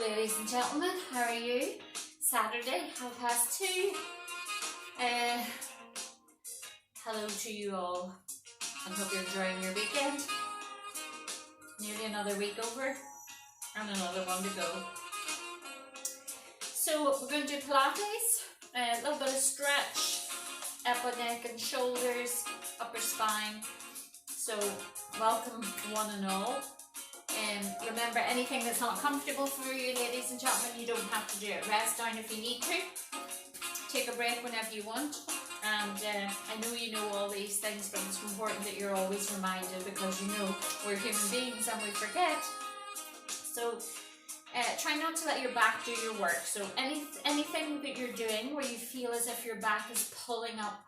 ladies and gentlemen, how are you? Saturday, 2:30. Hello to you all. I hope you're enjoying your weekend. Nearly another week over and another one to go. So we're going to do Pilates, a little bit of stretch, upper neck and shoulders, upper spine. So welcome one and all. Remember, anything that's not comfortable for you, ladies and gentlemen, you don't have to do it. Rest down if you need to. Take a break whenever you want. And I know you know all these things, but it's important that you're always reminded, because you know we're human beings and we forget. So try not to let your back do your work. So anything that you're doing where you feel as if your back is pulling up,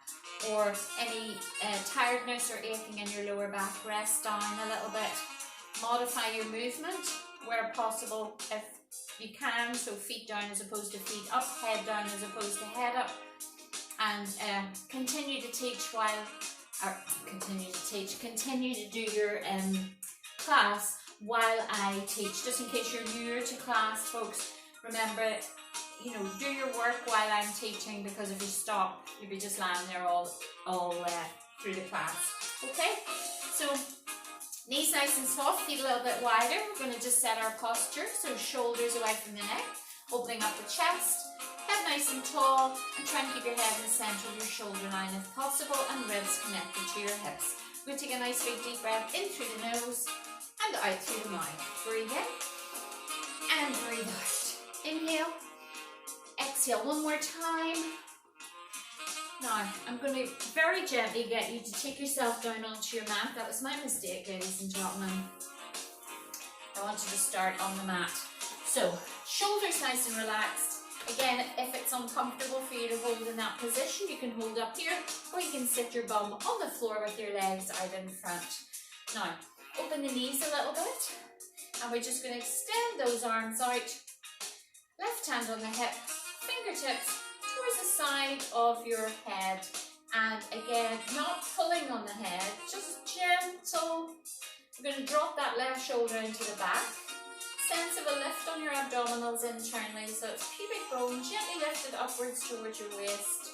or any tiredness or aching in your lower back, rest down a little bit. Modify your movement where possible if you can, so feet down as opposed to feet up, head down as opposed to head up, and continue to do your class while I teach. Just in case you're newer to class, folks, remember, you know, do your work while I'm teaching, because if you stop, you'll be just lying there all through the class. Okay, so knees nice and soft, feet a little bit wider. We're going to just set our posture, so shoulders away from the neck, opening up the chest, head nice and tall, and try and keep your head in the centre of your shoulder line if possible, and ribs connected to your hips. We're going to take a nice big deep breath in through the nose and out through the mouth. Breathe in and breathe out. Inhale, exhale one more time. Now, I'm going to very gently get you to take yourself down onto your mat. That was my mistake, ladies and gentlemen. I want you to start on the mat. So, shoulders nice and relaxed. Again, if it's uncomfortable for you to hold in that position, you can hold up here, or you can sit your bum on the floor with your legs out in front. Now, open the knees a little bit, and we're just going to extend those arms out. Left hand on the hip, fingertips towards the side of your head, and again, not pulling on the head, just gentle. We're going to drop that left shoulder into the back. Sense of a lift on your abdominals internally, so it's pubic bone gently lifted upwards towards your waist.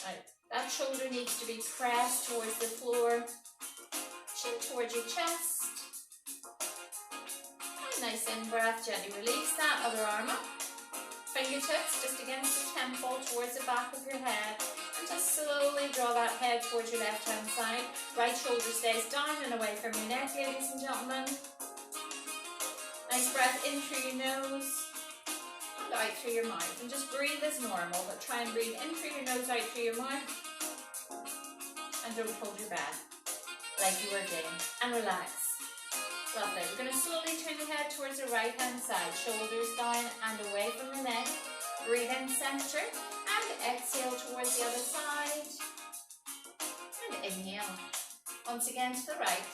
Right, that shoulder needs to be pressed towards the floor, chin towards your chest. And nice in breath, gently release that, other arm up. Fingertips just against the temple towards the back of your head, and just slowly draw that head towards your left hand side. Right shoulder stays down and away from your neck, ladies and gentlemen. Nice breath in through your nose and out through your mouth, and just breathe as normal, but try and breathe in through your nose, out through your mouth, and don't hold your breath like you were doing, and relax. Lovely. We're going to slowly turn the head towards the right hand side, shoulders down and away from the neck. Breathe in center and exhale towards the other side. And inhale. Once again to the right.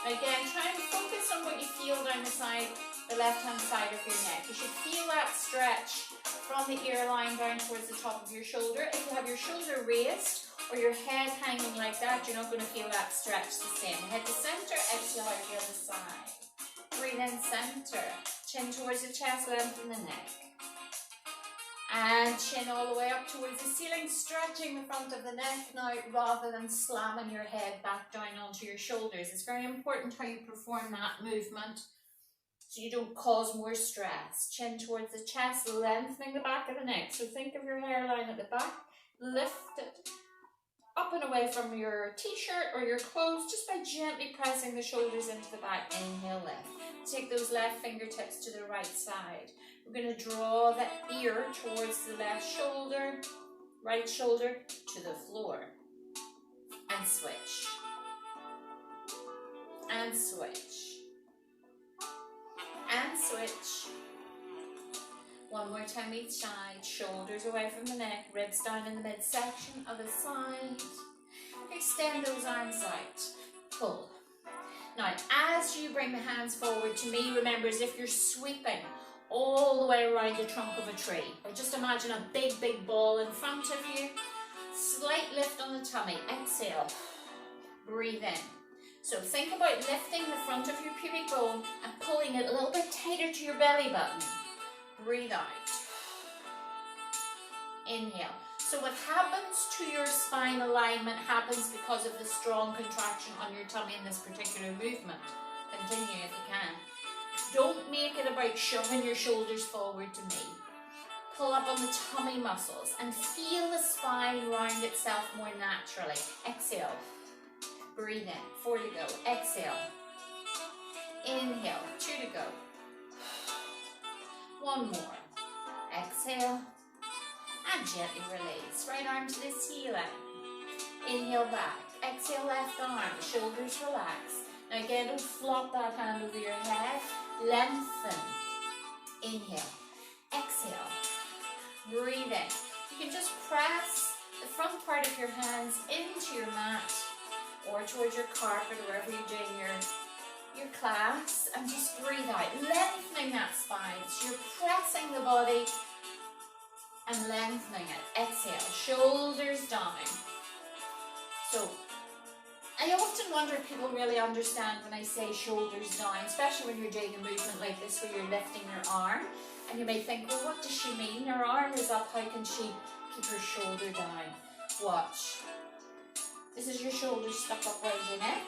Again, try and focus on what you feel down the side, the left hand side of your neck. You should feel that stretch from the ear line down towards the top of your shoulder. If you have your shoulder raised or your head hanging like that, you're not going to feel that stretch the same. Head to center, exhale out the other side. Breathe in center, chin towards the chest, lengthen the neck. And chin all the way up towards the ceiling, stretching the front of the neck now, rather than slamming your head back down onto your shoulders. It's very important how you perform that movement, so you don't cause more stress. Chin towards the chest, lengthening the back of the neck. So think of your hairline at the back, lift it up and away from your t-shirt or your clothes, just by gently pressing the shoulders into the back. Inhale, lift. Take those left fingertips to the right side. We're going to draw the ear towards the left shoulder, right shoulder to the floor. And switch. And switch. And switch. One more time each side, shoulders away from the neck, ribs down in the midsection, other side. Extend those arms out, pull. Now, as you bring the hands forward to me, remember, as if you're sweeping all the way around the trunk of a tree. Or just imagine a big, big ball in front of you. Slight lift on the tummy, exhale, breathe in. So think about lifting the front of your pubic bone and pulling it a little bit tighter to your belly button. Breathe out. Inhale. So what happens to your spine alignment happens because of the strong contraction on your tummy in this particular movement. Continue if you can. Don't make it about shoving your shoulders forward to me. Pull up on the tummy muscles and feel the spine round itself more naturally. Exhale. Breathe in. 4 to go. Exhale. Inhale. 2 to go. 1 more. Exhale. And gently release. Right arm to the ceiling. Inhale back. Exhale left arm. Shoulders relax. Now again, don't flop that hand over your head. Lengthen. Inhale. Exhale. Breathe in. You can just press the front part of your hands into your mat or towards your carpet, wherever you're doing your class, and just breathe out, lengthening that spine. So you're pressing the body and lengthening it. Exhale, shoulders down. So I often wonder if people really understand when I say shoulders down, especially when you're doing a movement like this where you're lifting your arm. And you may think, well, what does she mean? Her arm is up, how can she keep her shoulder down? Watch. This is your shoulder stuck up around your neck.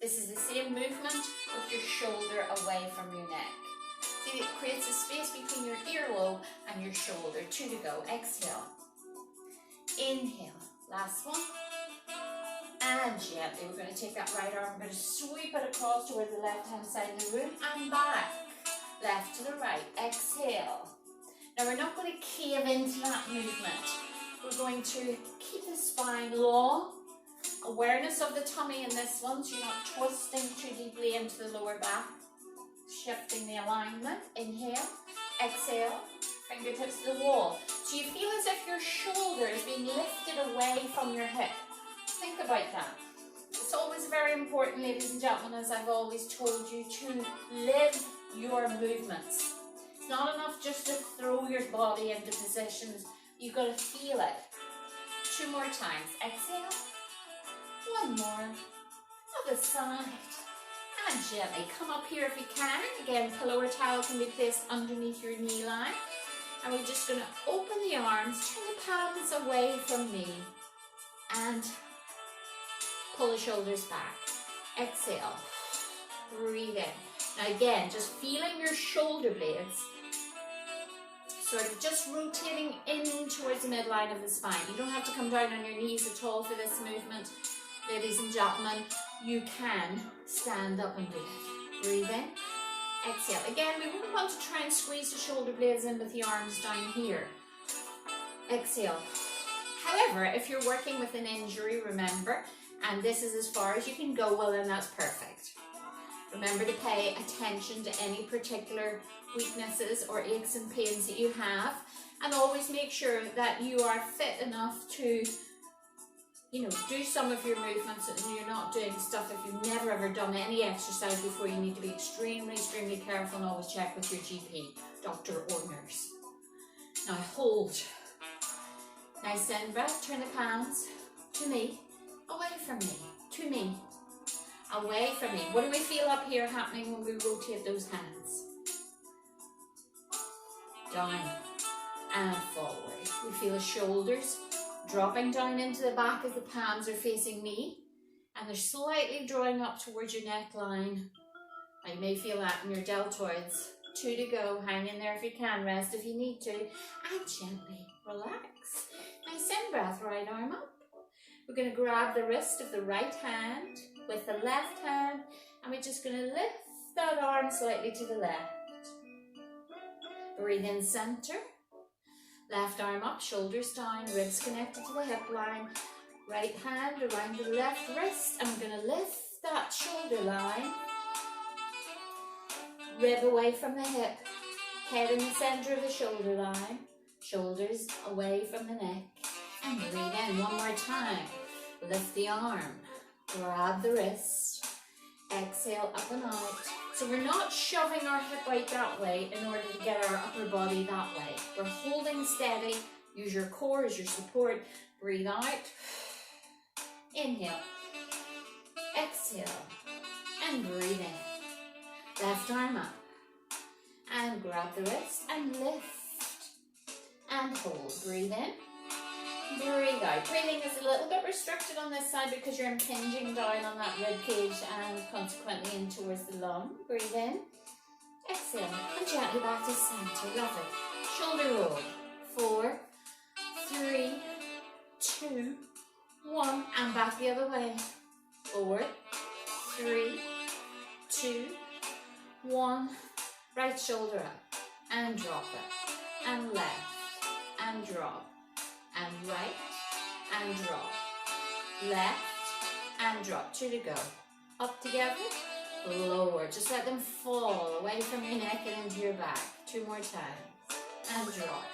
This is the same movement with your shoulder away from your neck. See, it creates a space between your earlobe and your shoulder. 2 to go. Exhale. Inhale. Last one. And gently, we're going to take that right arm, we're going to sweep it across towards the left-hand side of the room and back. Left to the right. Exhale. Now we're not going to cave into that movement. We're going to keep the spine long. Awareness of the tummy in this one, so you're not twisting too deeply into the lower back. Shifting the alignment. Inhale. Exhale. Fingertips to the wall. So you feel as if your shoulder is being lifted away from your hip. Think about that. It's always very important, ladies and gentlemen, as I've always told you, to live your movements. It's not enough just to throw your body into positions. You've got to feel it. 2 more times. Exhale. 1 more. Other side. And gently come up here if you can. Again, pillow or towel can be placed underneath your knee line. And we're just going to open the arms, turn the palms away from me. And pull the shoulders back. Exhale. Breathe in. Now again, just feeling your shoulder blades sort of just rotating in towards the midline of the spine. You don't have to come down on your knees at all for this movement, ladies and gentlemen. You can stand up and do it. Breathe in. Exhale. Again, we wouldn't want to try and squeeze the shoulder blades in with the arms down here. Exhale. However, if you're working with an injury, remember, and this is as far as you can go, well then that's perfect. Remember to pay attention to any particular weaknesses or aches and pains that you have, and always make sure that you are fit enough to, do some of your movements, and you're not doing stuff if you've never ever done any exercise before. You need to be extremely, extremely careful and always check with your GP, doctor or nurse. Now hold. Nice in breath, turn the palms to me, away from me, to me, away from me. What do we feel up here happening when we rotate those hands? Down and forward. We feel the shoulders dropping down into the back as the palms are facing me, and they're slightly drawing up towards your neckline. You may feel that in your deltoids. 2 to go. Hang in there if you can. Rest if you need to. And gently relax. Nice in breath. Right arm up. We're going to grab the wrist of the right hand with the left hand, and we're just going to lift that arm slightly to the left. Breathe in center. Left arm up, shoulders down, ribs connected to the hip line. Right hand around the left wrist, and we're going to lift that shoulder line. Rib away from the hip. Head in the center of the shoulder line. Shoulders away from the neck. And breathe in 1 more time. Lift the arm. Grab the wrist. Exhale up and out. So we're not shoving our hip out that way in order to get our upper body that way. We're holding steady. Use your core as your support. Breathe out. Inhale. exhale, and breathe in. Left arm up, and grab the wrist, and lift, and hold. Breathe in, breathe out. Breathing is a little bit restricted on this side because you're impinging down on that rib cage and consequently in towards the lung. Breathe in, exhale, and gently back to center. Lovely. Shoulder roll. 4, 3, 2, 1, and back the other way. 4, 3, 2, 1. Right shoulder up, and drop it, and left, and drop, and right, and drop, left, and drop. 2 to go. Up together, lower. Just let them fall away from your neck and into your back. 2 more times, and drop.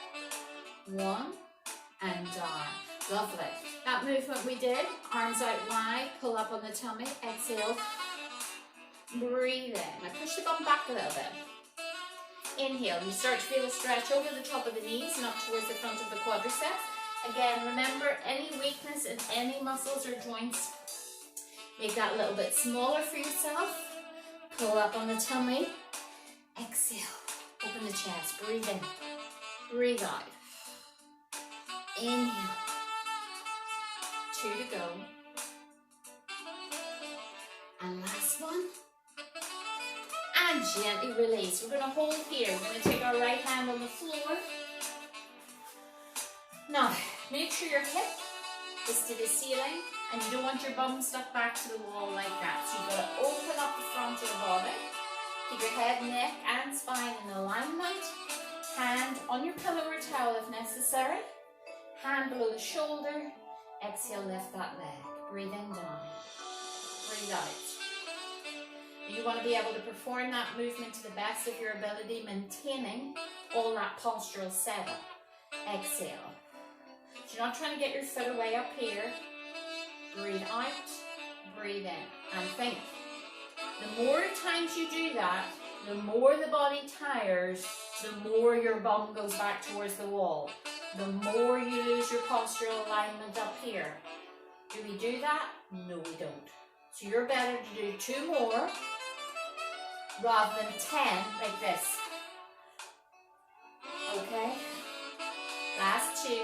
1, and down. Lovely. That movement we did, arms out wide, pull up on the tummy, exhale, breathe in. Now push the bum back a little bit. Inhale, you start to feel a stretch over the top of the knees and up towards the front of the quadriceps. Again, remember, any weakness in any muscles or joints, make that a little bit smaller for yourself. Pull up on the tummy, exhale, open the chest, breathe in, breathe out. Inhale, 2 to go. And last one. And gently release. We're going to hold here. We're going to take our right hand on the floor. Now, make sure your hip is to the ceiling and you don't want your bum stuck back to the wall like that. So you've got to open up the front of the body. Keep your head, neck and spine in alignment. Hand on your pillow or towel if necessary. Hand below the shoulder. Exhale, lift that leg. Breathe in, down. Breathe out. You want to be able to perform that movement to the best of your ability, maintaining all that postural setup. Exhale. So you're not trying to get your foot away up here. Breathe out, breathe in. And think, the more times you do that, the more the body tires, the more your bum goes back towards the wall. The more you lose your postural alignment up here. Do we do that? No, we don't. So you're better to do 2 more rather than 10 like this. Okay? Last 2.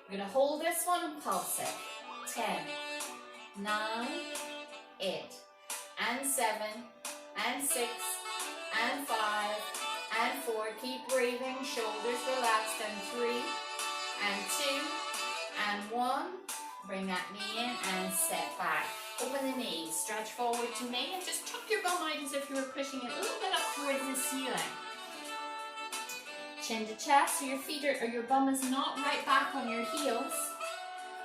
We're going to hold this one and pulse it. 10, 9, 8, and 7, and 6, and 5, and 4. Keep breathing, shoulders relaxed, and 3, and 2, and 1. Bring that knee in and set back. Open the knees, stretch forward to me, and just tuck your bum out as if you were pushing it a little bit up towards the ceiling. Chin to chest, so your feet or your bum is not right back on your heels.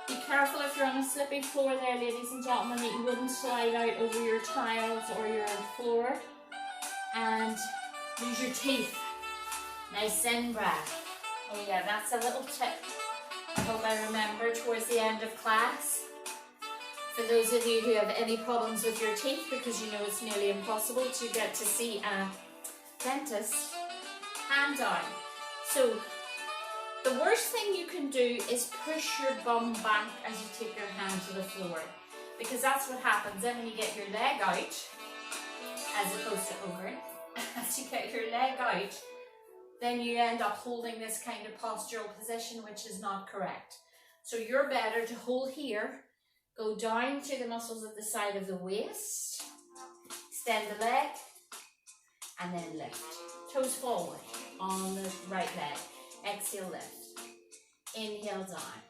Be careful if you're on a slippy floor there, ladies and gentlemen, that you wouldn't slide out over your tiles or your floor. And use your teeth. Nice in breath. Oh yeah, that's a little tip I hope I remember towards the end of class. For those of you who have any problems with your teeth, because you know it's nearly impossible to get to see a dentist, hand down. So the worst thing you can do is push your bum back as you take your hand to the floor, because that's what happens then when you get your leg out, as opposed to over. As you get your leg out, then you end up holding this kind of postural position, which is not correct. So you're better to hold here, go down to the muscles at the side of the waist, extend the leg, and then lift. Toes forward on the right leg. Exhale, lift. Inhale, down.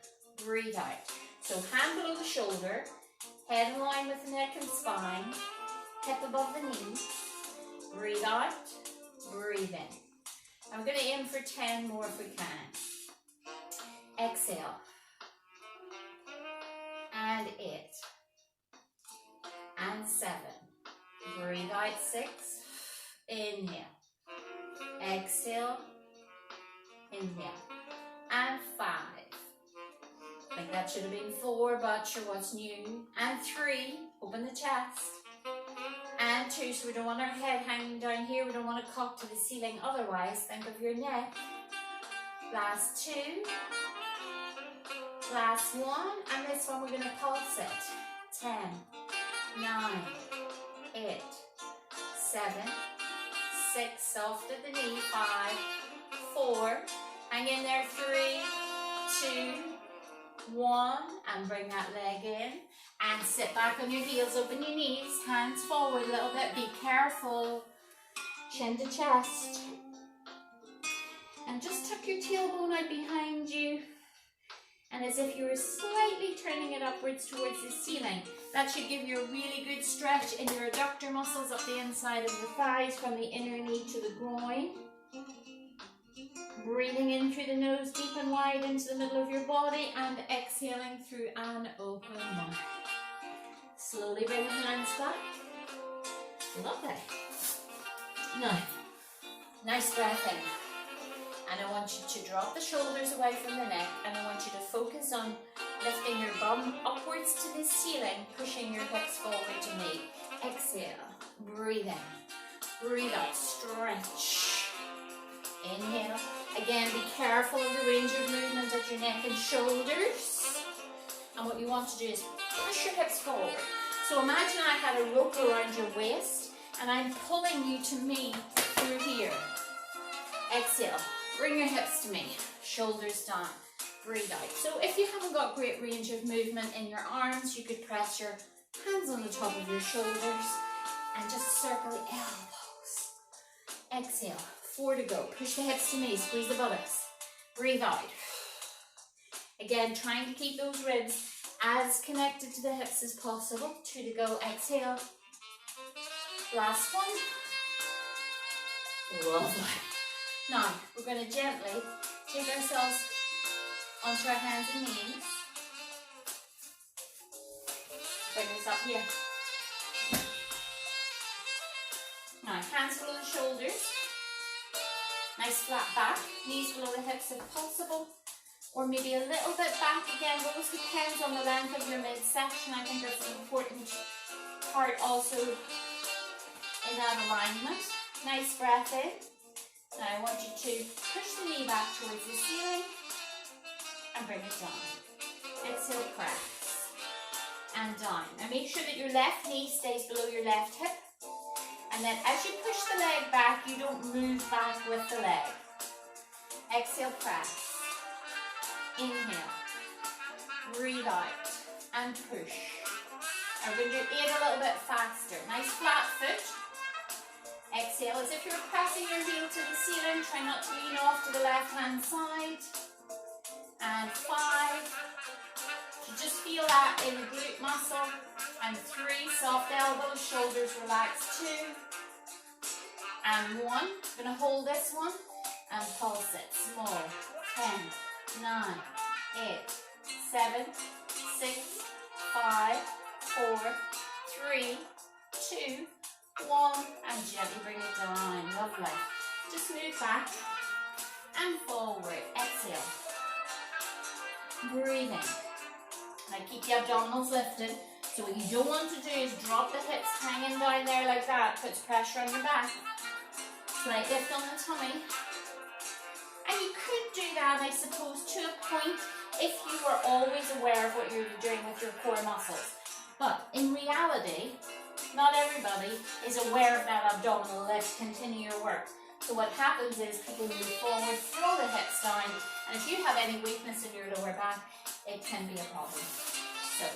Breathe out. So hand below the shoulder, head in line with the neck and spine, hip above the knee. Breathe out, breathe in. I'm going to aim for 10 more if we can. Exhale. And 8. And 7. Breathe out, 6. Inhale. Exhale. Inhale. And 5. I think that should have been 4, but sure, what's new? And 3. Open the chest. And 2, so we don't want our head hanging down here. We don't want to cock to the ceiling. Otherwise, think of your neck. Last 2. Last 1. And this one we're going to pulse it. 10, 7, 6, soft at the knee, 5, 4, hang in there, 3, 2, 1, and bring that leg in, and sit back on your heels, open your knees, hands forward a little bit, be careful, chin to chest, and just tuck your tailbone out behind you, and as if you were slightly turning it upwards towards the ceiling. That should give you a really good stretch in your adductor muscles up the inside of the thighs from the inner knee to the groin. Breathing in through the nose deep and wide into the middle of your body, and exhaling through an open mouth. Slowly bring the hands back. Lovely. Now, nice breath in. And I want you to drop the shoulders away from the neck, and I want you to focus on lifting your bum upwards to the ceiling, pushing your hips forward to me. Exhale, breathe in, breathe out, stretch. Inhale. Again, be careful of the range of movement of your neck and shoulders. And what you want to do is push your hips forward. So imagine I had a rope around your waist, and I'm pulling you to me through here. Exhale. Bring your hips to me, shoulders down, breathe out. So if you haven't got great range of movement in your arms, you could press your hands on the top of your shoulders and just circle the elbows. Exhale, 4 to go. Push the hips to me, squeeze the buttocks. Breathe out. Again, trying to keep those ribs as connected to the hips as possible. 2 to go. Exhale. Last one. Lovely. Now, we're going to gently take ourselves onto our hands and knees. Bring this up here. Now, hands below the shoulders. Nice flat back. Knees below the hips if possible. Or maybe a little bit back again. Those depends on the length of your midsection. I think that's an important part also in that alignment. Nice breath in. Now I want you to push the knee back towards the ceiling and bring it down. Exhale, press. And down. Now make sure that your left knee stays below your left hip. And then as you push the leg back, you don't move back with the leg. Exhale, press. Inhale. Breathe out. And push. Now we're going to do 8 a little bit faster. Nice flat foot. Exhale as if you're pressing your heel to the ceiling. Try not to lean off to the left-hand side. And 5. You just feel that in the glute muscle. And 3, soft elbows, shoulders relaxed. 2. And 1. I'm going to hold this one and pulse it. Small. 10, 9, 8, 7, 6, 5, 4, 3, 2, 1, and gently bring it down. Lovely. Just move back and forward. Exhale. Breathing. Now keep the abdominals lifted. So what you don't want to do is drop the hips hanging down there like that. Puts pressure on your back. Slight lift on the tummy. And you could do that, I suppose, to a point if you were always aware of what you're doing with your core muscles. But in reality, not everybody is aware of that abdominal lift. Continue your work. So what happens is people move forward, throw the hips down, and if you have any weakness in your lower back, it can be a problem. So,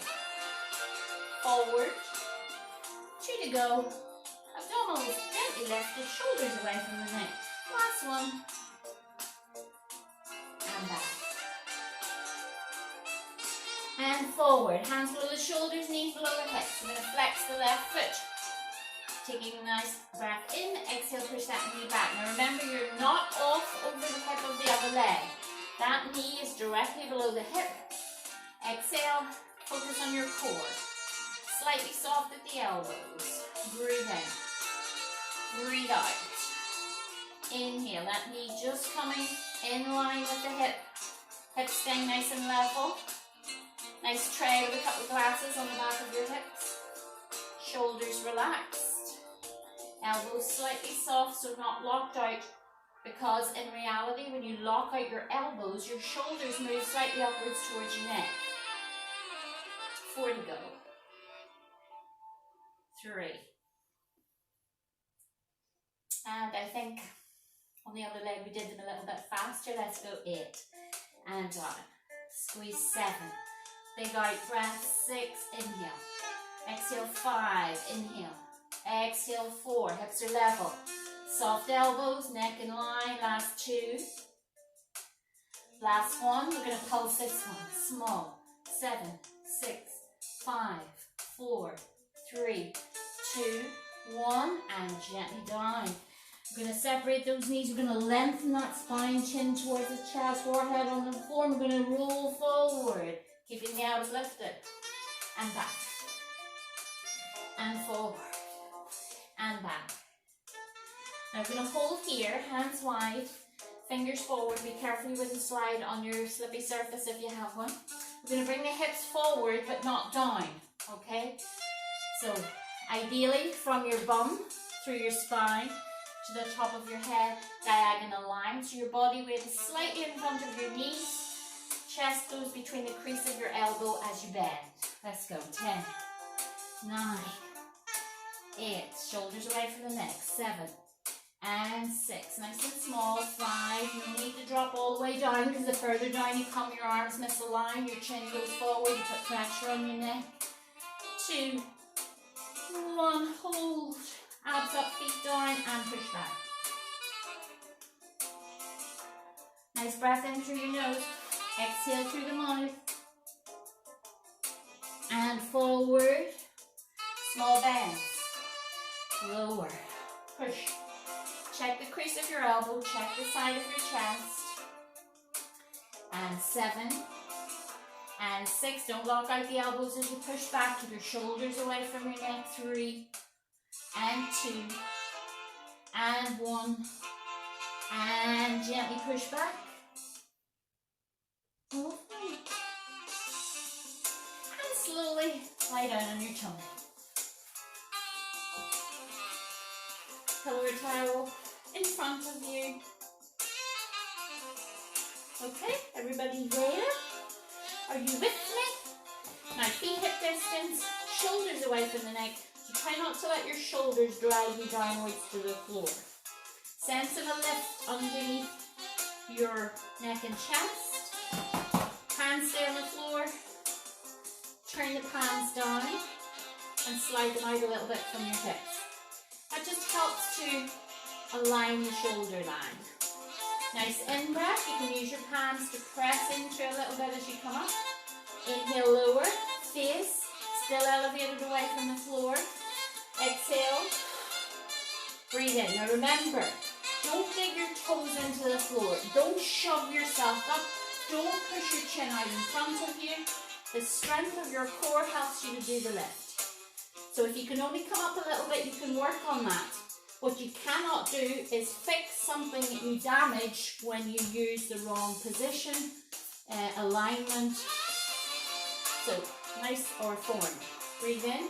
forward, 2 to go, abdominals gently lifted, shoulders away from the neck. Last one, and back. And forward, hands below the shoulders, knees below the hips. We're going to flex the left foot. Taking a nice breath in, exhale, push that knee back. Now remember, you're not off over the hip of the other leg. That knee is directly below the hip. Exhale, focus on your core. Slightly soft at the elbows. Breathe in. Breathe out. Inhale, that knee just coming in line with the hip. Hips staying nice and level. Nice tray with a couple of glasses on the back of your hips. Shoulders relaxed. Elbows slightly soft, so not locked out. Because in reality, when you lock out your elbows, your shoulders move slightly upwards towards your neck. 4 to go. 3. And I think on the other leg we did them a little bit faster. Let's go 8 and down. Squeeze 7. Big out breath. 6, inhale. Exhale 5, inhale. Exhale 4, hips are level. Soft elbows, neck in line. Last 2. Last 1, we're going to pulse this one. Small. 7, 6, 5, 4, 3, 2, 1, and gently down. We're going to separate those knees. We're going to lengthen that spine, chin towards the chest, forehead on the floor. We're going to roll forward, keeping the elbows lifted. And back. And forward. And back. Now we're going to hold here, hands wide, fingers forward. Be careful with the slide on your slippy surface if you have one. We're going to bring the hips forward but not down, okay? So ideally from your bum through your spine to the top of your head, diagonal line. So your body weight is slightly in front of your knees. Chest goes between the crease of your elbow as you bend. Let's go. 10, 9, 8. Shoulders away from the neck. 7 and 6. Nice and small. 5. You don't need to drop all the way down because the further down you come, your arms misalign. Your chin goes forward. You put pressure on your neck. 2, 1. Hold. Abs up, feet down, and push back. Nice breath in through your nose. Exhale through the mouth. And forward. Small bends. Lower. Push. Check the crease of your elbow. Check the side of your chest. And 7. And 6. Don't lock out the elbows as you push back. Keep your shoulders away from your neck. 3. And 2, and 1, and gently push back. And slowly lie down on your tummy. Pillow or towel in front of you. Okay, everybody there? Are you with me? Now feet hip distance, shoulders away from the neck. Try not to let your shoulders drag you downwards to the floor. Sense of a lift underneath your neck and chest. Hands stay on the floor. Turn the palms down and slide them out a little bit from your hips. That just helps to align the shoulder line. Nice in-breath. You can use your palms to press into a little bit as you come up. Inhale, lower. Face still elevated away from the floor. Exhale, breathe in. Now remember, don't dig your toes into the floor. Don't shove yourself up. Don't push your chin out in front of you. The strength of your core helps you to do the lift. So if you can only come up a little bit, you can work on that. What you cannot do is fix something that you damage when you use the wrong position, alignment. So nice or form. Breathe in.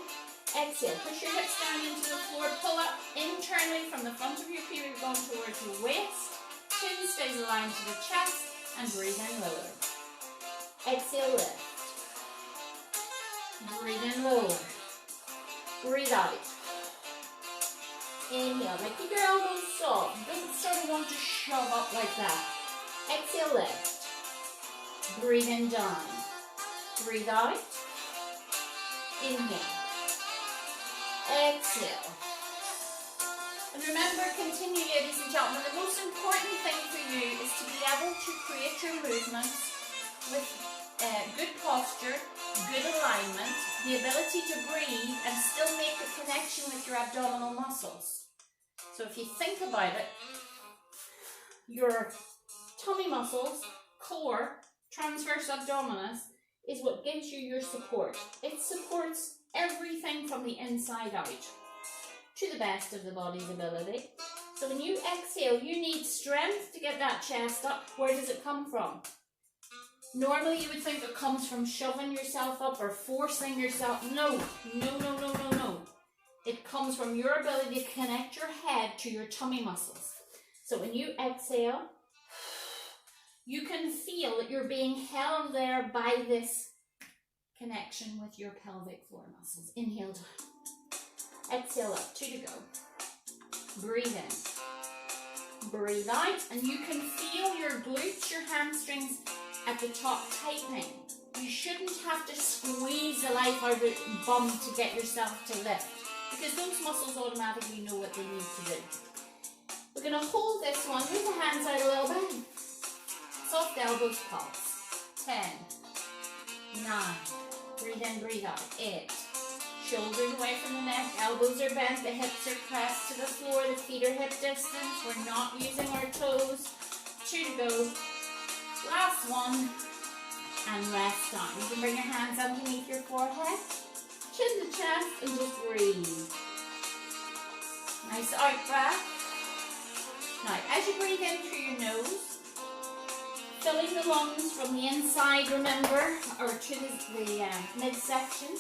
Exhale, push your hips down into the floor, pull up internally from the front of your pubic bone towards your waist, chin stays aligned to the chest, and breathe in lower. Exhale, lift. Breathe in lower. Breathe out. Inhale, now keep your elbows soft. You don't sort of want to shove up like that. Exhale, lift. Breathe in down. Breathe out. Inhale. Exhale. And remember, continue, ladies and gentlemen, the most important thing for you is to be able to create your movements with good posture, good alignment, the ability to breathe and still make a connection with your abdominal muscles. So if you think about it, your tummy muscles, core, transverse abdominis is what gives you your support. It supports everything from the inside out to the best of the body's ability. So when you exhale, you need strength to get that chest up. Where does it come from? Normally you would think it comes from shoving yourself up or forcing yourself. No. It comes from your ability to connect your head to your tummy muscles. So when you exhale, you can feel that you're being held there by this connection with your pelvic floor muscles. Inhale down. Exhale up. 2 to go. Breathe in. breathe out, and you can feel your glutes, your hamstrings at the top tightening. You shouldn't have to squeeze the life out of your bum to get yourself to lift, because those muscles automatically know what they need to do. We're going to hold this one, move the hands out a little bit. Soft elbows, pulse. 10, 9, breathe in, breathe out. 8, shoulders away from the neck, elbows are bent, the hips are pressed to the floor, the feet are hip distance, we're not using our toes. 2 to go. Last one, and rest down. You can bring your hands underneath your forehead, chin to chest, and just breathe. Nice out breath. Now, as you breathe in through your nose, filling the lungs from the inside, remember, or to the midsection.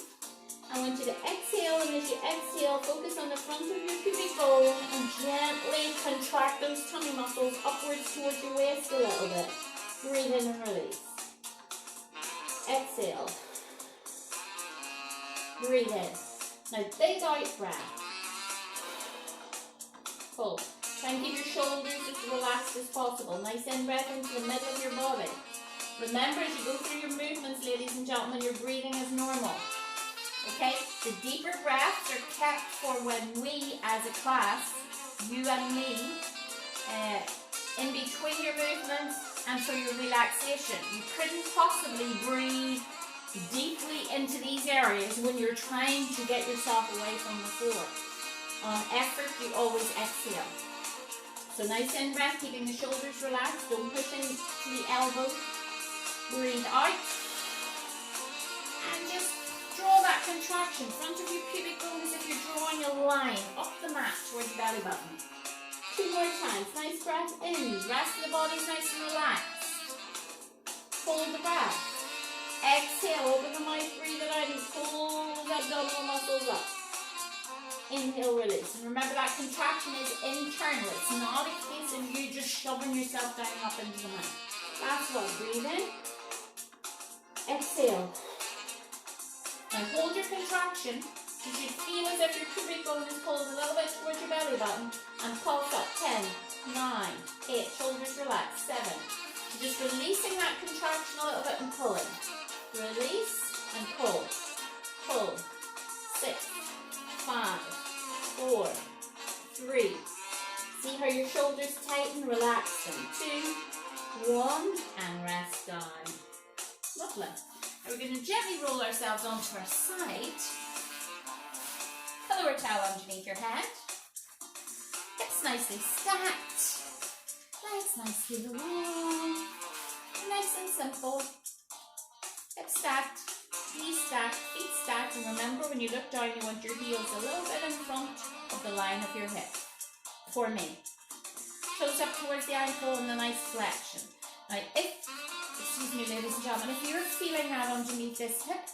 I want you to exhale, and as you exhale, focus on the front of your pubic bone and gently contract those tummy muscles upwards towards your waist a little bit. Breathe in and release. Exhale. Breathe in. Now, big out breath. Hold. Try and keep your shoulders as relaxed as possible. Nice in-breath into the middle of your body. Remember, as you go through your movements, ladies and gentlemen, your breathing is normal. Okay? The deeper breaths are kept for when we, as a class, you and me, in between your movements and for your relaxation. You couldn't possibly breathe deeply into these areas when you're trying to get yourself away from the floor. On effort, you always exhale. So nice in-breath, keeping the shoulders relaxed. Don't push into the elbows. Breathe out. And just draw that contraction. Front of your pubic bone as if you're drawing a line up the mat towards the belly button. 2 more times. Nice breath in. Rest of the body's nice and relaxed. Hold the breath. Exhale. Open the mouth. Breathe it out and pull the abdominal muscles up. Inhale, release. And remember, that contraction is internal. It's not a case of you just shoving yourself down up into the mat. Last one. Breathe in. Exhale. Now hold your contraction. You should feel as if your pubic bone is pulled a little bit towards your belly button. And pulse up. 10, 9, 8. Shoulders relaxed. 7. Just releasing that contraction a little bit and pulling. Release and pull. Pull. 6, 5, 4, 3. See how your shoulders tighten, relax them. 2, 1, and rest down. Lovely. Now we're going to gently roll ourselves onto our side. Pillow or towel underneath your head. Hips nicely stacked. Legs nice to the wall. Nice and simple. Hips stacked. Knees stacked, feet stacked, and remember, when you look down, you want your heels a little bit in front of the line of your hip. For me. Toes up towards the ankle and a nice flexion. Now, excuse me, ladies and gentlemen, if you're feeling that underneath this hip,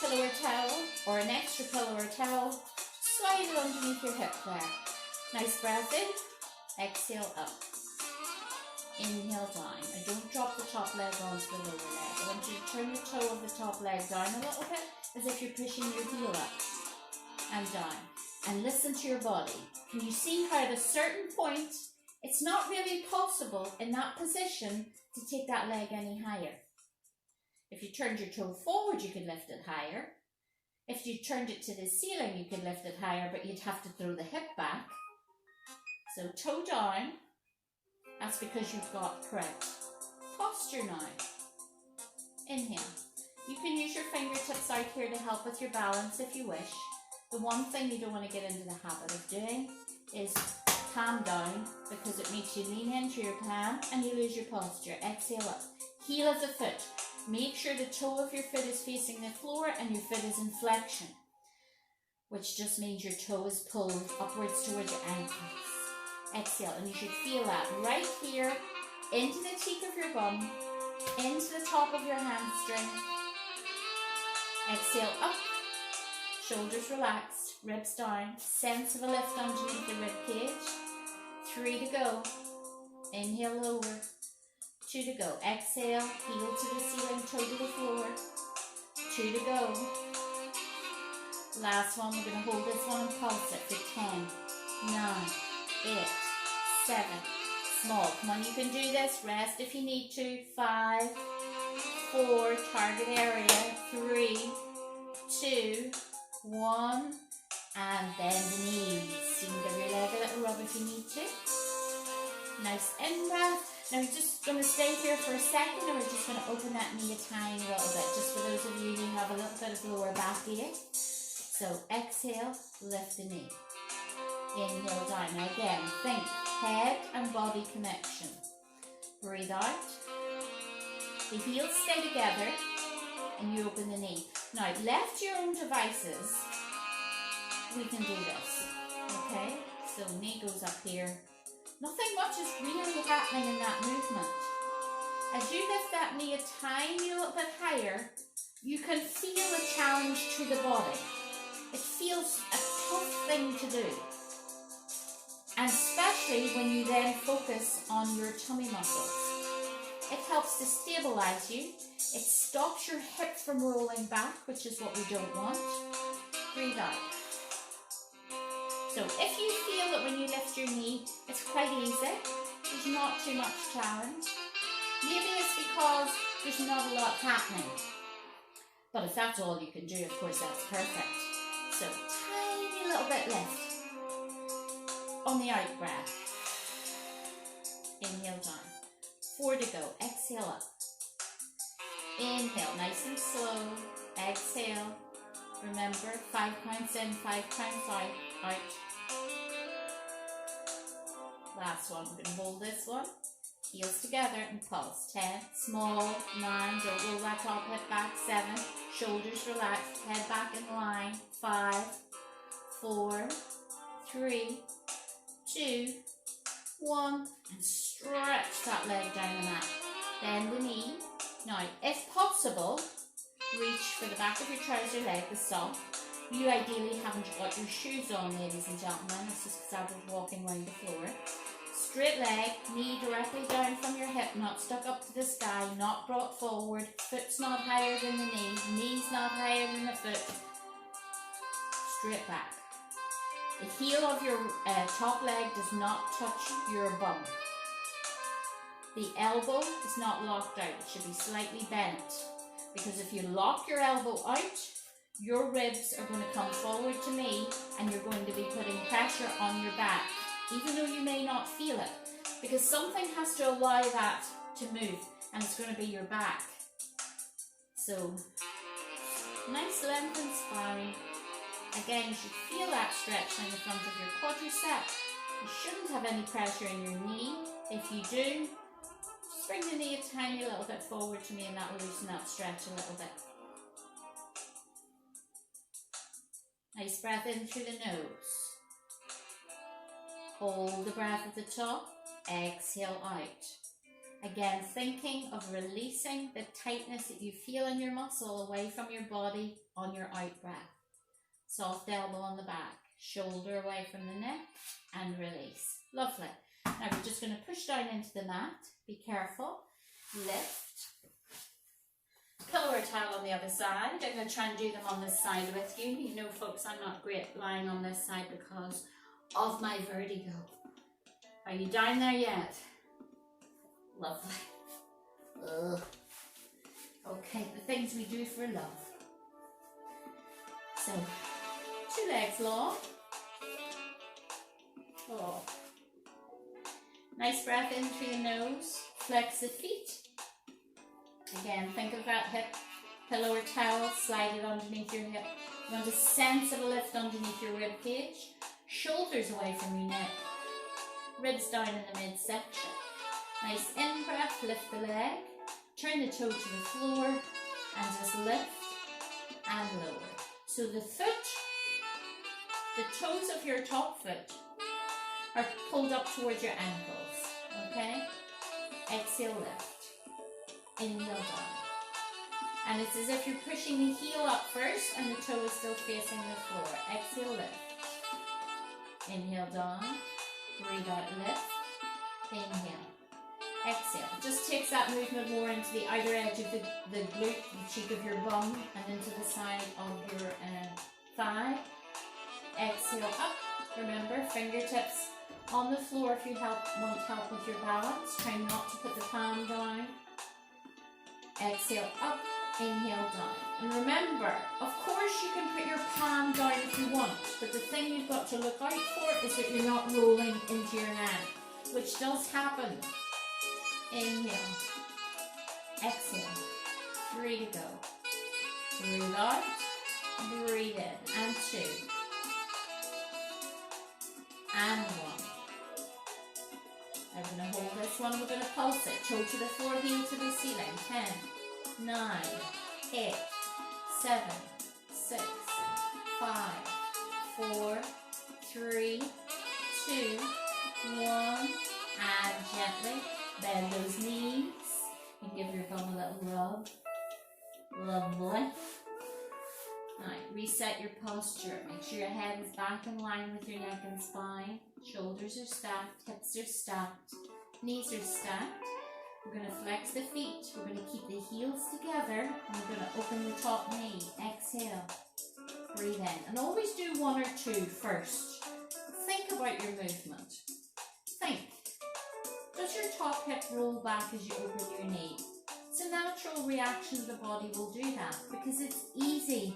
pillow or towel, or an extra pillow or towel, slide it underneath your hip there. Nice breath in, exhale up. Inhale down. Now don't drop the top leg onto the lower leg. I want you to turn the toe of the top leg down a little bit as if you're pushing your heel up and down. And listen to your body. Can you see how at a certain point it's not really possible in that position to take that leg any higher? If you turned your toe forward, you could lift it higher. If you turned it to the ceiling, you could lift it higher, but you'd have to throw the hip back. So toe down. That's because you've got correct posture now. Inhale. You can use your fingertips out here to help with your balance if you wish. The one thing you don't want to get into the habit of doing is palm down, because it makes you lean into your palm and you lose your posture. Exhale up. Heel of the foot. Make sure the toe of your foot is facing the floor and your foot is in flexion, which just means your toe is pulled upwards towards your ankles. Exhale, and you should feel that right here into the cheek of your bum, into the top of your hamstring. Exhale up, shoulders relaxed, ribs down, sense of a lift underneath the rib cage. 3 to go. Inhale, lower. 2 to go. Exhale, heel to the ceiling, toe to the floor. 2 to go. Last one, we're going to hold this one and pulse it for 10, 9, 8, 7. Small. Come on, you can do this. Rest if you need to. 5, 4, target area. 3, 2, 1. And bend the knees. You can give your leg a little rub if you need to. Nice in-breath. Now we're just going to stay here for a second, and we're just going to open that knee a tiny little bit, just for those of you who have a little bit of lower back ache. So exhale, lift the knee. Inhale down. Now again, think head and body connection. Breathe out. The heels stay together, and you open the knee. Now, left to your own devices, we can do this. Okay? So knee goes up here. Nothing much is really happening in that movement. As you lift that knee a tiny little bit higher, you can feel a challenge to the body. It feels a tough thing to do. And especially when you then focus on your tummy muscles. It helps to stabilize you. It stops your hip from rolling back, which is what we don't want. Breathe out. So if you feel that when you lift your knee, it's quite easy, there's not too much challenge, maybe it's because there's not a lot happening. But if that's all you can do, of course, that's perfect. So tiny little bit lift. On the out breath. Inhale down. 4 to go. Exhale up. Inhale, nice and slow. Exhale. Remember, 5 counts in, 5 counts out. Last one. We're going to hold this one. Heels together and pulse. 10. Small. 9. Don't roll that top hip back. 7. Shoulders relaxed. Head back in line. 5. 4. 3. 2. 1. And stretch that leg down the mat. Bend the knee. Now, if possible, reach for the back of your trouser leg, the sock. You ideally haven't got your shoes on, ladies and gentlemen. This is because I was walking around the floor. Straight leg, knee directly down from your hip, not stuck up to the sky, not brought forward. Foot's not higher than the knee, knee's not higher than the foot. Straight back. The heel of your top leg does not touch your bum. The elbow is not locked out. It should be slightly bent. Because if you lock your elbow out, your ribs are going to come forward to me and you're going to be putting pressure on your back, even though you may not feel it. Because something has to allow that to move, and it's going to be your back. So, nice lengthened spine. Again, you should feel that stretch in the front of your quadricep. You shouldn't have any pressure in your knee. If you do, just bring the knee a tiny little bit forward to me, and that will loosen that stretch a little bit. Nice breath in through the nose. Hold the breath at the top. Exhale out. Again, thinking of releasing the tightness that you feel in your muscle away from your body on your out breath. Soft elbow on the back, shoulder away from the neck, and release. Lovely. Now we're just going to push down into the mat. Be careful. Lift. Pillow or towel on the other side. I'm going to try and do them on this side with you. You know, folks, I'm not great lying on this side because of my vertigo. Are you down there yet? Lovely. Ugh. Okay, the things we do for love. So, 2 legs long. Oh. Nice breath in through the nose. Flex the feet. Again, think of that hip. Pillow or towel, slide it underneath your hip. You want a sense of a lift underneath your rib cage. Shoulders away from your neck. Ribs down in the midsection. Nice in-breath, lift the leg. Turn the toe to the floor and just lift and lower. So the foot, the toes of your top foot are pulled up towards your ankles, okay? Exhale, lift. Inhale, down. And it's as if you're pushing the heel up first and the toe is still facing the floor. Exhale, lift. Inhale, down. Breathe out, lift. Inhale. Exhale. Just takes that movement more into the outer edge of the glute, the cheek of your bum, and into the side of your thigh. Exhale up. Remember, fingertips On the floor, if you want help with your balance, try not to put the palm down. Exhale up, inhale down. And remember, of course you can put your palm down if you want, but the thing you've got to look out for is that you're not rolling into your hand, which does happen. Inhale, exhale, 3 to go. Breathe out, breathe in, and 2, and 1. I'm going to hold this one, we're going to pulse it. Toe to the floor, heel to the ceiling. 10, 9, 8, 7, 6, 5, 4, 3, 2, 1. And gently bend those knees and give your bum a little rub. Lovely. Now, reset your posture. Make sure your head is back in line with your neck and spine. Shoulders are stacked, hips are stacked, knees are stacked. We're going to flex the feet. We're going to keep the heels together. And we're going to open the top knee. Exhale. Breathe in. And always do 1 or 2 first. Think about your movement. Think. Does your top hip roll back as you open your knee? It's a natural reaction. The body will do that because it's easy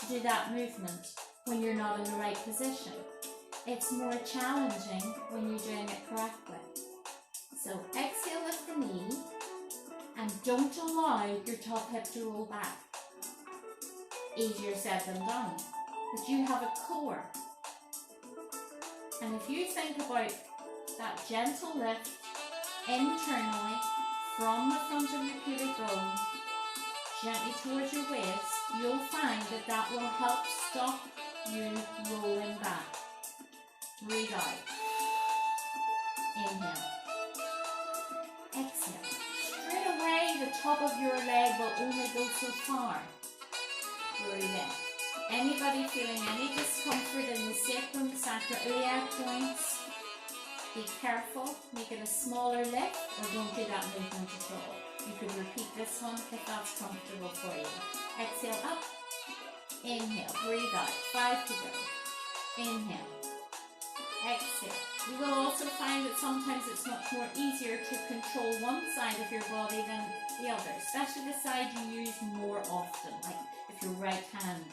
to do that movement when you're not in the right position. It's more challenging when you're doing it correctly. So exhale, lift the knee, and don't allow your top hip to roll back. Easier said than done, but you have a core. And if you think about that gentle lift internally from the front of your pubic bone, gently towards your waist, you'll find that that will help stop you rolling back. Breathe out. Inhale. Exhale. Straight away, the top of your leg will only go so far. Breathe in. Anybody feeling any discomfort in the sacrum, sacroiliac joints? Be careful. Make it a smaller lift or don't do that movement at all. You can repeat this one if that's comfortable for you. Exhale up. Inhale. Breathe out. 5 to go. Inhale. Exhale. You will also find that sometimes it's much more easier to control one side of your body than the other, especially the side you use more often, like if you're right-handed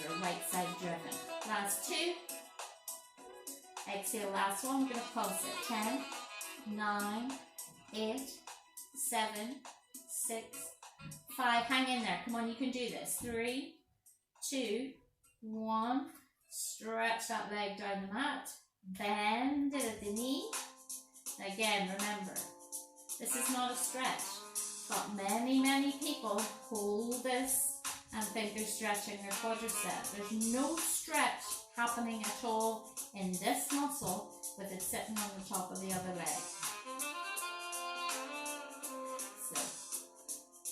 or right side driven. Last 2. Exhale, last one. We're going to pulse it. 10, 9, 8, 7, 6, 5. Hang in there. Come on, you can do this. 3, 2, 1. Stretch that leg down the mat. Bend it at the knee. Again, remember, this is not a stretch, but many people hold this and think they're stretching their quadricep. There's no stretch happening at all in this muscle with it sitting on the top of the other leg. So,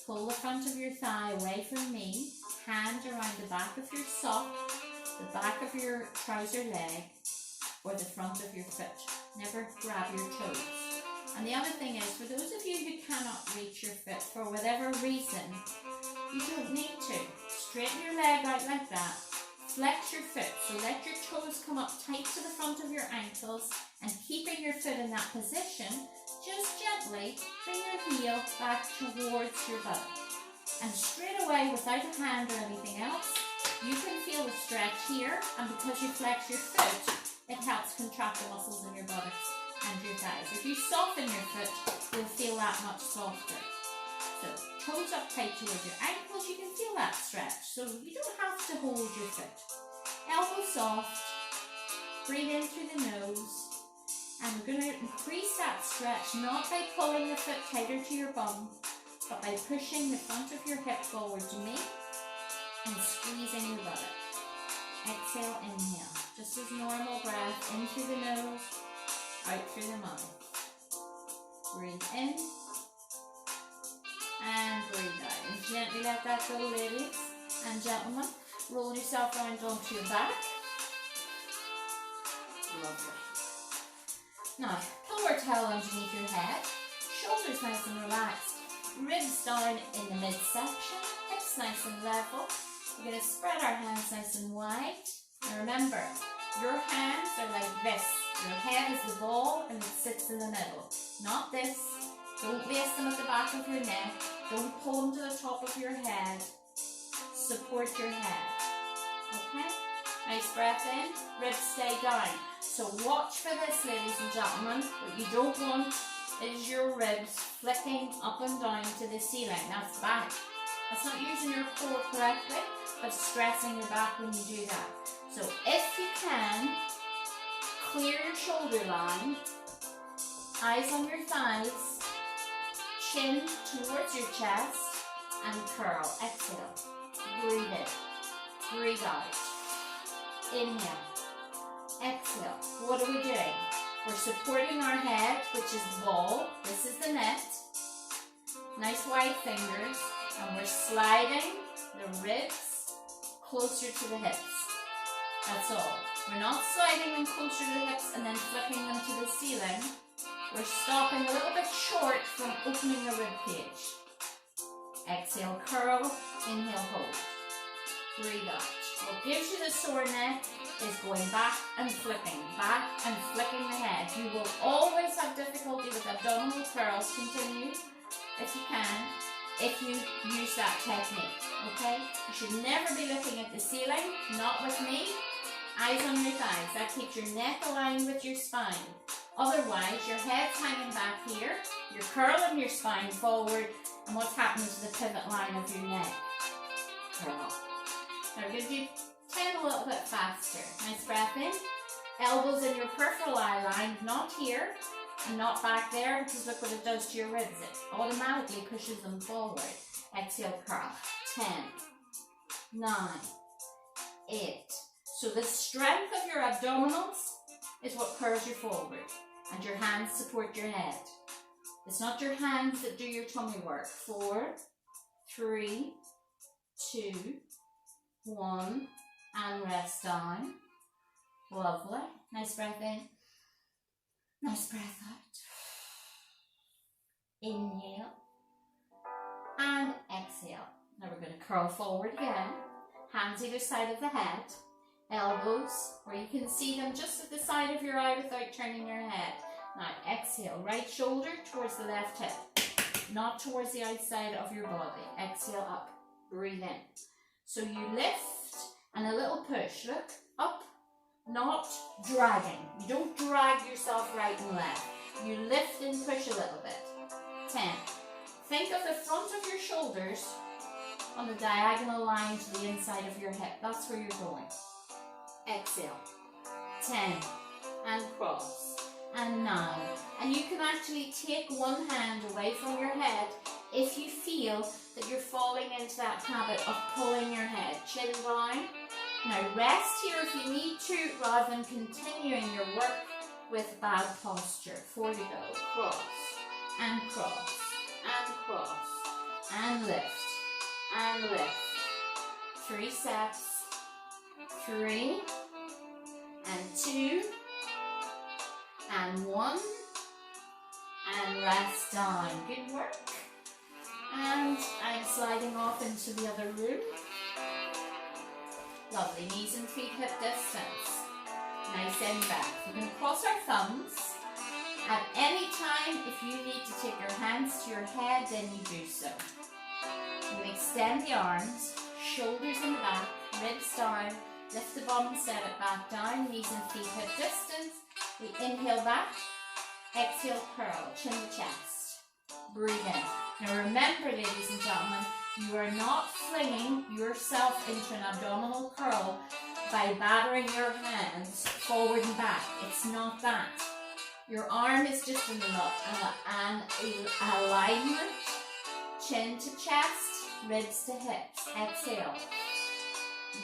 pull the front of your thigh away from me, hand around the back of your sock, the back of your trouser leg, or the front of your foot. Never grab your toes. And the other thing is, for those of you who cannot reach your foot for whatever reason, you don't need to. Straighten your leg out like that. Flex your foot, so let your toes come up tight to the front of your ankles, and keeping your foot in that position, just gently bring your heel back towards your butt. And straight away, without a hand or anything else, you can feel the stretch here, and because you flex your foot, it helps contract the muscles in your buttocks and your thighs. If you soften your foot, you'll feel that much softer. So, toes up tight towards your ankles, you can feel that stretch. So, you don't have to hold your foot. Elbow soft, breathe in through the nose, and we're going to increase that stretch not by pulling the foot tighter to your bum, but by pushing the front of your hip forward to me and squeezing your buttock. Exhale, inhale. Just as normal breath, in through the nose, out through the mouth. Breathe in and breathe out. And gently let that go, ladies and gentlemen. Roll yourself around onto your back. Lovely. Now, pull our towel underneath your head. Shoulders nice and relaxed. Ribs down in the midsection. Hips nice and level. We're going to spread our hands nice and wide. And remember, your hands are like this. Your head is the ball and it sits in the middle. Not this. Don't waste them at the back of your neck. Don't pull them to the top of your head. Support your head. Okay? Nice breath in. Ribs stay down. So watch for this, ladies and gentlemen. What you don't want is your ribs flicking up and down to the ceiling. That's back. That's not using your core correctly, but stressing your back when you do that. So if you can, clear your shoulder line, eyes on your thighs, chin towards your chest, and curl. Exhale. Breathe in. Breathe out. Inhale. Exhale. What are we doing? We're supporting our head, which is the ball. This is the net. Nice wide fingers. And we're sliding the ribs closer to the hips. That's all. We're not sliding them closer to the hips and then flipping them to the ceiling. We're stopping a little bit short from opening the rib cage. Exhale, curl. Inhale, hold. Breathe out. What gives you the sore neck is going back and flicking the head. You will always have difficulty with abdominal curls. Continue, if you can, if you use that technique, okay? You should never be looking at the ceiling, not with me. Eyes on your thighs. That keeps your neck aligned with your spine. Otherwise, your head's hanging back here, you're curling your spine forward, and what's happening to the pivot line of your neck? Curl. Now, give you 10 a little bit faster. Nice breath in. Elbows in your peripheral eye line, not here and not back there, because look what it does to your ribs. It automatically pushes them forward. Exhale, curl. 10, 9, 8. So the strength of your abdominals is what curls you forward, and your hands support your head. It's not your hands that do your tummy work. 4, 3, 2, 1, and rest down. Lovely. Nice breath in. Nice breath out. Inhale and exhale. Now we're going to curl forward again. Hands either side of the head. Elbows where you can see them just at the side of your eye without turning your head. Now exhale. Right shoulder towards the left hip, not towards the outside of your body. Exhale up. Breathe in. So you lift and a little push. Look up. Not dragging. You don't drag yourself right and left. You lift and push a little bit. 10. Think of the front of your shoulders on the diagonal line to the inside of your hip. That's where you're going. Exhale. 10. And cross. And 9. And you can actually take one hand away from your head if you feel that you're falling into that habit of pulling your head. Chin down. Now rest here if you need to, rather than continuing your work with bad posture. 4 to go. Cross, and cross, and cross, and lift, and lift. 3 steps. 3, and 2, and 1, and rest down. Good work. And I'm sliding off into the other room. Lovely, knees and feet hip distance. Nice in breath. We're going to cross our thumbs. At any time, if you need to take your hands to your head, then you do so. You extend the arms, shoulders in the back, ribs down, lift the bum, set it back down, knees and feet hip distance. We inhale back, exhale curl, chin to chest. Breathe in. Now remember, ladies and gentlemen, you are not flinging yourself into an abdominal curl by battering your hands forward and back. It's not that. Your arm is just an alignment, chin to chest, ribs to hips. Exhale.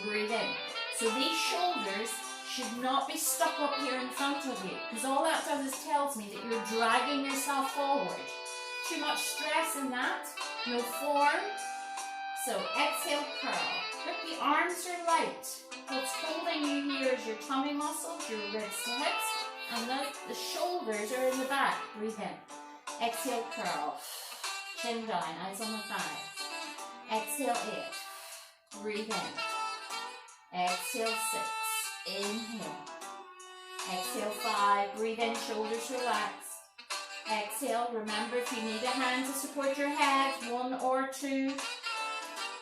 Breathe in. So these shoulders should not be stuck up here in front of you, because all that does is tells me that you're dragging yourself forward. Too much stress in that, no form. So exhale, curl. Look, the arms are light. What's holding you here is your tummy muscles, your ribs to hips, and the shoulders are in the back. Breathe in. Exhale, curl. Chin down, eyes on the thighs. Exhale, 8. Breathe in. Exhale, 6. Inhale. Exhale, 5. Breathe in, shoulders relaxed. Exhale, remember if you need a hand to support your head, 1 or 2.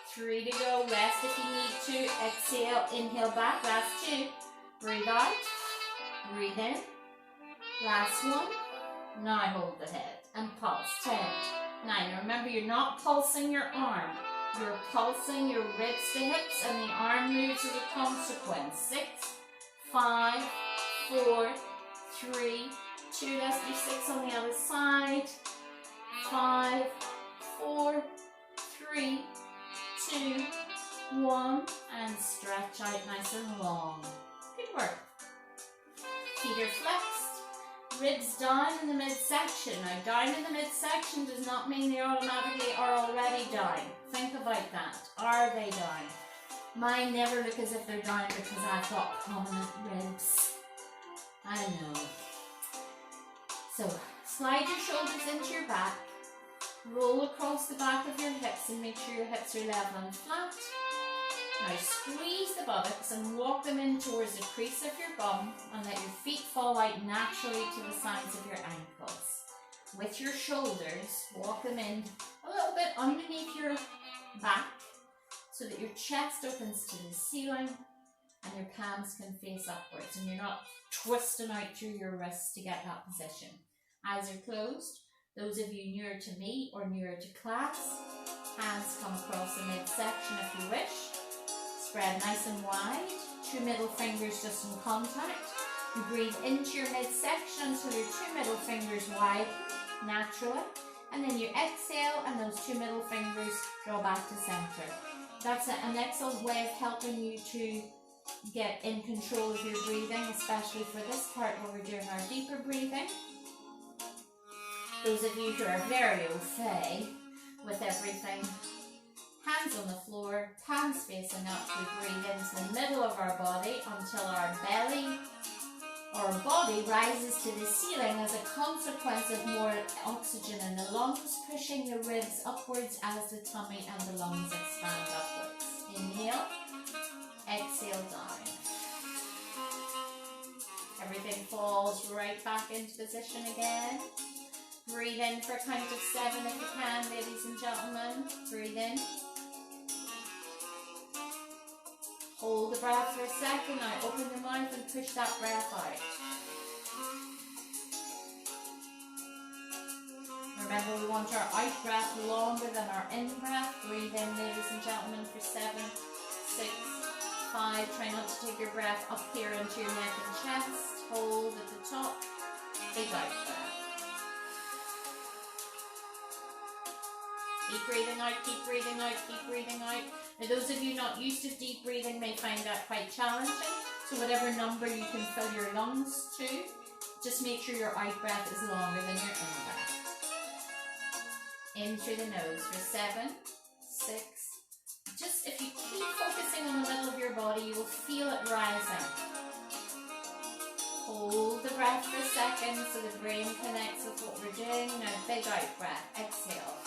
3 to go, rest if you need to. Exhale, inhale back, last 2. Breathe out, breathe in. Last 1. Now hold the head and pulse. 10, 9. Remember, you're not pulsing your arm. You're pulsing your ribs to hips and the arm moves as a consequence. 6, 5, 4, 3, 2. Let's do 6 on the other side. 5, 4, 3, 2, 1. And stretch out nice and long. Good work. Feet are flexed. Ribs down in the midsection. Now, down in the midsection does not mean they automatically are already down. Think about that. Are they down? Mine never look as if they're down because I've got prominent ribs. I know. So, slide your shoulders into your back. Roll across the back of your hips and make sure your hips are level and flat. Now squeeze the buttocks and walk them in towards the crease of your bum and let your feet fall out naturally to the sides of your ankles. With your shoulders, walk them in a little bit underneath your back so that your chest opens to the ceiling and your palms can face upwards and you're not twisting out through your wrists to get that position. Eyes are closed. Those of you newer to me or newer to class, hands come across the midsection if you wish. Spread nice and wide, 2 middle fingers just in contact. You breathe into your midsection until your 2 middle fingers wide naturally. And then you exhale and those 2 middle fingers draw back to center. That's an excellent way of helping you to get in control of your breathing, especially for this part where we're doing our deeper breathing. Those of you who are very au fait with everything, hands on the floor, palms facing up, we breathe into the middle of our body until our belly or body rises to the ceiling as a consequence of more oxygen in the lungs, pushing the ribs upwards as the tummy and the lungs expand upwards. Inhale, exhale down. Everything falls right back into position again. Breathe in for a count of 7 if you can, ladies and gentlemen. Breathe in. Hold the breath for a second. Now open your mouth and push that breath out. Remember, we want our out breath longer than our in breath. Breathe in, ladies and gentlemen, for 7, 6, 5. Try not to take your breath up here into your neck and chest. Hold at the top. Big out breath. Keep breathing out, keep breathing out, keep breathing out. Now those of you not used to deep breathing may find that quite challenging. So whatever number you can fill your lungs to, just make sure your out breath is longer than your in breath. In through the nose for 7, 6. Just if you keep focusing on the middle of your body, you will feel it rising. Hold the breath for a second so the brain connects with what we're doing. Now big out breath, exhale.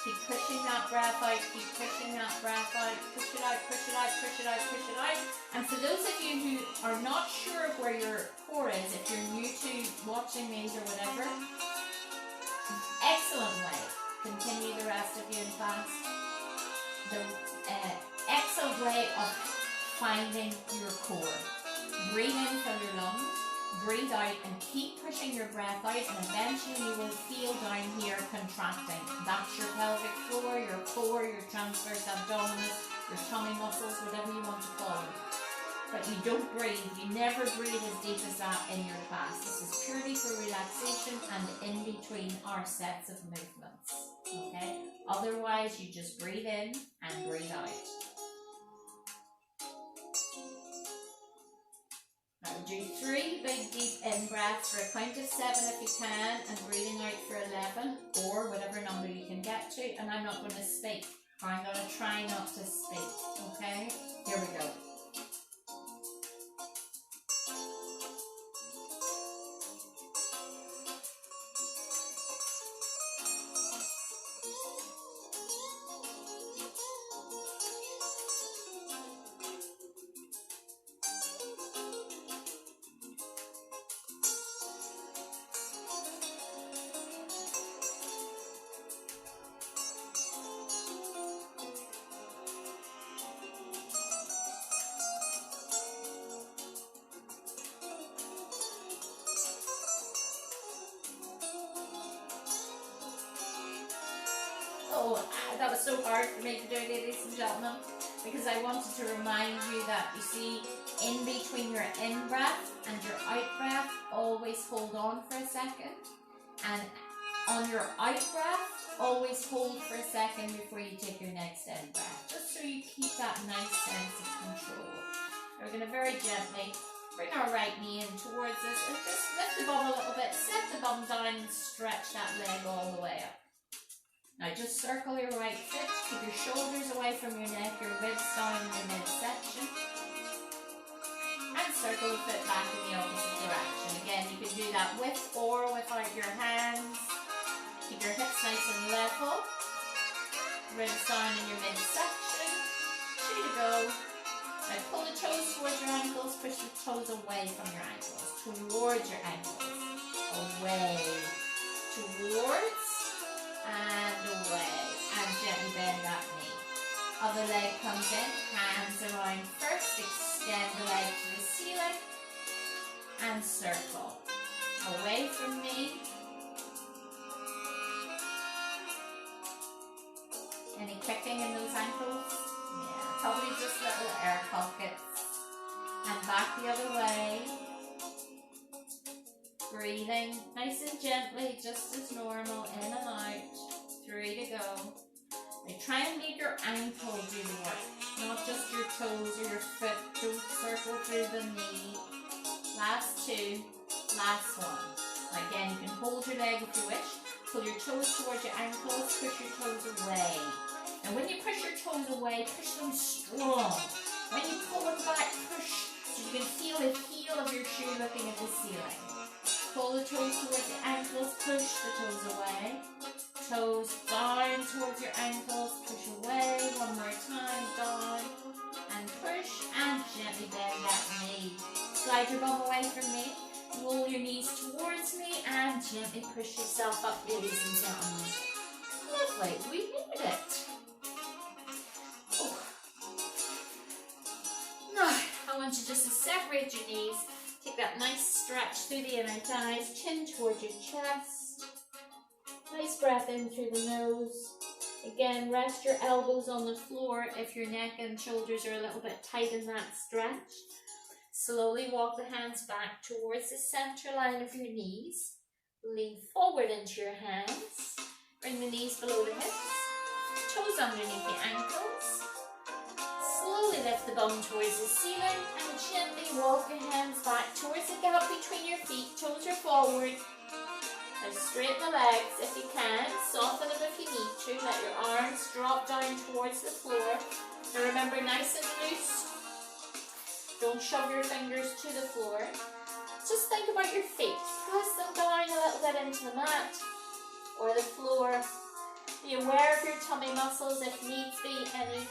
Keep pushing that breath out, keep pushing that breath out, push it out, push it out, push it out, push it out. And for those of you who are not sure of where your core is, if you're new to watching these or whatever, excellent way, continue the rest of you in class, the excellent way of finding your core. Breathe in from your lungs. Breathe out and keep pushing your breath out, and eventually you will feel down here contracting. That's your pelvic floor, your core, your transverse abdominis, your tummy muscles, whatever you want to call them. But you don't breathe, you never breathe as deep as that in your class. This is purely for relaxation and in between our sets of movements. Okay? Otherwise, you just breathe in and breathe out. Now do 3 big deep in breaths for a count of 7 if you can, and breathing out for 11 or whatever number you can get to. And I'm not going to speak, or I'm going to try not to speak. Okay? Here we go. That's so hard for me to do, ladies and gentlemen, because I wanted to remind you that, you see, in between your in-breath and your out-breath, always hold on for a second. And on your out-breath, always hold for a second before you take your next in-breath, just so you keep that nice sense of control. We're going to very gently bring our right knee in towards us and just lift the bum a little bit, set the bum down and stretch that leg all the way up. Now just circle your right foot, keep your shoulders away from your neck, your ribs down in your midsection. And circle the foot back in the opposite direction. Again, you can do that with or without your hands. Keep your hips nice and level. Ribs down in your midsection. 2 to go. Now pull the toes towards your ankles, push the toes away from your ankles, towards your ankles, away, towards, and away, and gently bend that knee. Other leg comes in, hands around first, extend the leg to the ceiling, and circle, away from me. Any kicking in those ankles? Yeah, probably just little air pockets. And back the other way. Breathing nice and gently, just as normal, in and out. 3 to go. Now try and make your ankle do the work, not just your toes or your foot. Don't circle through the knee. Last 2, last 1. Again, you can hold your leg if you wish. Pull your toes towards your ankles, push your toes away. And when you push your toes away, push them strong. When you pull them back, push so you can feel the heel of your shoe looking at the ceiling. Pull the toes towards the ankles, push the toes away. Toes down towards your ankles, push away. One more time, down and push, and gently bend that knee. Slide your bum away from me. Roll your knees towards me and gently push yourself up, ladies and gentlemen. Lovely, we did it. Oh. Now, I want you just to separate your knees. Take that nice stretch through the inner thighs, chin towards your chest. Nice breath in through the nose. Again, rest your elbows on the floor if your neck and shoulders are a little bit tight in that stretch. Slowly walk the hands back towards the center line of your knees. Lean forward into your hands. Bring the knees below the hips. Toes underneath the ankles. Slowly lift the bum towards the ceiling and gently walk your hands back towards the gap between your feet. Toes are forward. Now straighten the legs if you can. Soften them if you need to. Let your arms drop down towards the floor. Now remember, nice and loose. Don't shove your fingers to the floor. Just think about your feet. Press them down a little bit into the mat or the floor. Be aware of your tummy muscles if needs be any.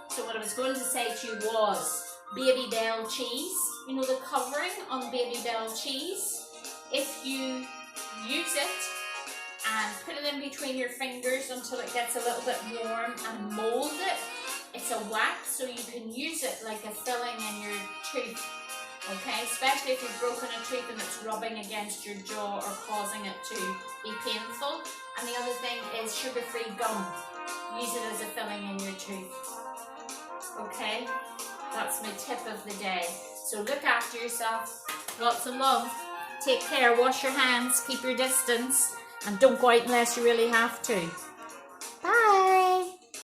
So what I was going to say to you was Baby Bell cheese. You know the covering on Baby Bell cheese? If you use it and put it in between your fingers until it gets a little bit warm and mold it, it's a wax, so you can use it like a filling in your tooth, okay? Especially if you've broken a tooth and it's rubbing against your jaw or causing it to be painful. And the other thing is sugar-free gum. Use it as a filling in your tooth, okay? That's my tip of the day. So look after yourself. Lots of love. Take care. Wash your hands. Keep your distance. And don't go out unless you really have to.